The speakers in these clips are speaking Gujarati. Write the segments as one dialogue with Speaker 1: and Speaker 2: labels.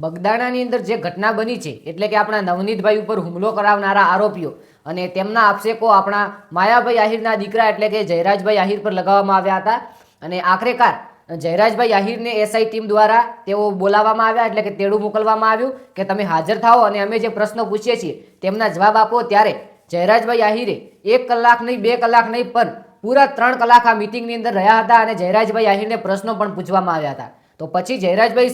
Speaker 1: બગદાણાની અંદર જે ઘટના બની છે એટલે કે આપણા નવનીતભાઈ ઉપર હુમલો કરાવનારા આરોપીઓ અને તેમના આક્ષેપો આપણા માયાભાઈ આહિરના દીકરા એટલે કે જયરાજભાઈ આહિર પર લગાવવામાં આવ્યા હતા અને આખરેકાર જયરાજભાઈ આહિરને એસઆઈ ટીમ દ્વારા તેઓ બોલાવવામાં આવ્યા એટલે કે તેડું મોકલવામાં આવ્યું કે તમે હાજર થાઓ અને અમે જે પ્રશ્નો પૂછીએ છીએ તેમના જવાબ આપો। ત્યારે જયરાજભાઈ આહિરે 1 કલાક નહીં 2 કલાક નહીં પણ પૂરા 3 કલાક આ મિટિંગની અંદર રહ્યા હતા અને જયરાજભાઈ આહિરને પ્રશ્નો પણ પૂછવામાં આવ્યા હતા। તો પછી જયરાજભાઈ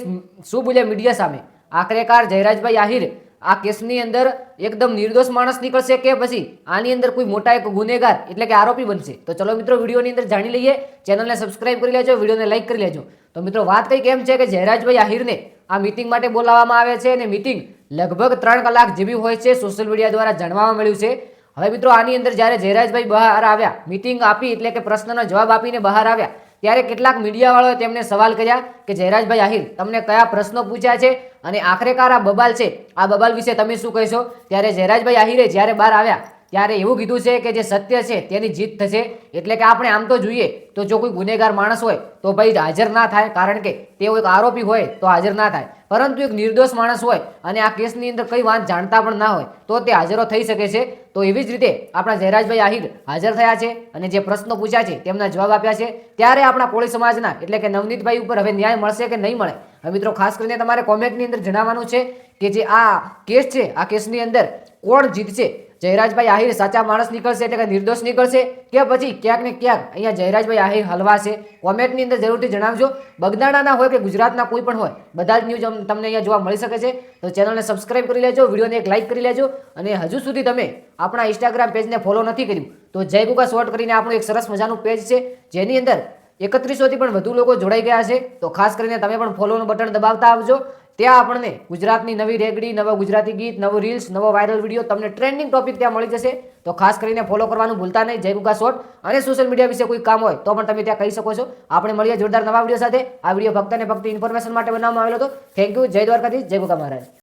Speaker 1: શું બોલ્યા મીડિયા સામે? આખરેકાર જયરાજભાઈ આહિર આ કેસની અંદર એકદમ નિર્દોષ માણસ નીકળશે કે પછી આની અંદર કોઈ મોટા એક ગુનેગાર એટલે કે આરોપી બનશે? તો ચલો મિત્રો વિડીયોની અંદર જાણી લઈએ। ચેનલને સબસ્ક્રાઇબ કરી લેજો, વિડીયોને લાઈક કરી લેજો। તો મિત્રો વાત કંઈક એમ છે કે જયરાજભાઈ આહિરને આ મિટિંગ માટે બોલાવવામાં આવે છે અને મિટિંગ લગભગ 3 કલાક જેવી હોય છે, સોશિયલ મીડિયા દ્વારા જાણવા મળ્યું છે। હવે મિત્રો આની અંદર જ્યારે જયરાજભાઈ બહાર આવ્યા, મિટિંગ આપી એટલે કે પ્રશ્નનો જવાબ આપીને બહાર આવ્યા, ત્યારે કેટલાક મીડિયાવાળાએ તેમને સવાલ કર્યા કે જયરાજભાઈ આહિર તમને કયા પ્રશ્નો પૂછ્યા છે અને આખરેકાર આ બબાલ છે, આ બબાલ વિશે તમે શું કહેશો? ત્યારે જયરાજભાઈ આહિરે જ્યારે બહાર આવ્યા ત્યારે એવું કીધું છે કે જે સત્ય છે તેની જીત થશે। એટલે કે આપણે આમ તો જોઈએ તો જો કોઈ ગુનેગાર માણસ હોય તો ભાઈ હાજર ના થાય, કારણ કે તેઓ એક આરોપી હોય તો હાજર ના થાય, પરંતુ એક નિર્દોષ માણસ હોય અને આ કેસની અંદર કઈ વાત જાણતા પણ ના હોય તો તે હાજરો થઈ શકે છે। તો એવી જ રીતે આપણા જયરાજભાઈ આહિર હાજર થયા છે અને જે પ્રશ્નો પૂછ્યા છે તેમના જવાબ આપ્યા છે। ત્યારે આપણા કોળી સમાજના એટલે કે નવનીતભાઈ ઉપર હવે ન્યાય મળશે કે નહીં મળે? હવે મિત્રો ખાસ કરીને તમારે કોમેન્ટની અંદર જણાવવાનું છે કે જે આ કેસ છે આ કેસની અંદર કોણ જીતશે? જયરાજભાઈ આહિર સાચા માણસ નીકળશે એટલે કે નિર્દોષ નીકળશે કે પછી ક્યાંક ને ક્યાંક અહીંયા જયરાજભાઈ આહિર હલવાશે? કોમેન્ટની અંદર જરૂરથી જણાવજો। બગદાણાના હોય કે ગુજરાતના કોઈ પણ હોય, બધા જ ન્યૂઝ તમને અહીંયા જોવા મળી શકે છે। તો ચેનલને સબસ્ક્રાઇબ કરી લેજો, વિડીયોને એક લાઇક કરી લેજો અને હજુ સુધી તમે આપણા ઇન્સ્ટાગ્રામ પેજને ફોલો નથી કર્યું તો જય ગુગા શોર્ટ કરીને આપણું એક સરસ મજાનું પેજ છે જેની અંદર 3100 થી પણ વધુ લોકો જોડાઈ ગયા છે। તો ખાસ કરીને તમે પણ ફોલોનું બટન દબાવતા આવજો। ત્યાં આપણને ગુજરાતની નવી રેગડી, નવા ગુજરાતી ગીત, નવો રીલ્સ, નવો વાયરલ વિડીયો, તમને ટ્રેન્ડિંગ ટોપિક ત્યાં મળી જશે। તો ખાસ કરીને ફોલો કરવાનું ભૂલતા નહીં, જય ગુગા શોર્ટ। અને સોશિયલ મીડિયા વિશે કોઈ કામ હોય તો પણ તમે ત્યાં કહી શકો છો। આપણે મળીએ જોરદાર નવા વિડીયો સાથે। આ વિડીયો ફક્ત ને ફક્ત ઇન્ફોર્મેશન માટે બનાવવામાં આવેલો હતો। થેન્ક યુ, જય દ્વારકાધીશ, જય ગુગા મહારાજ।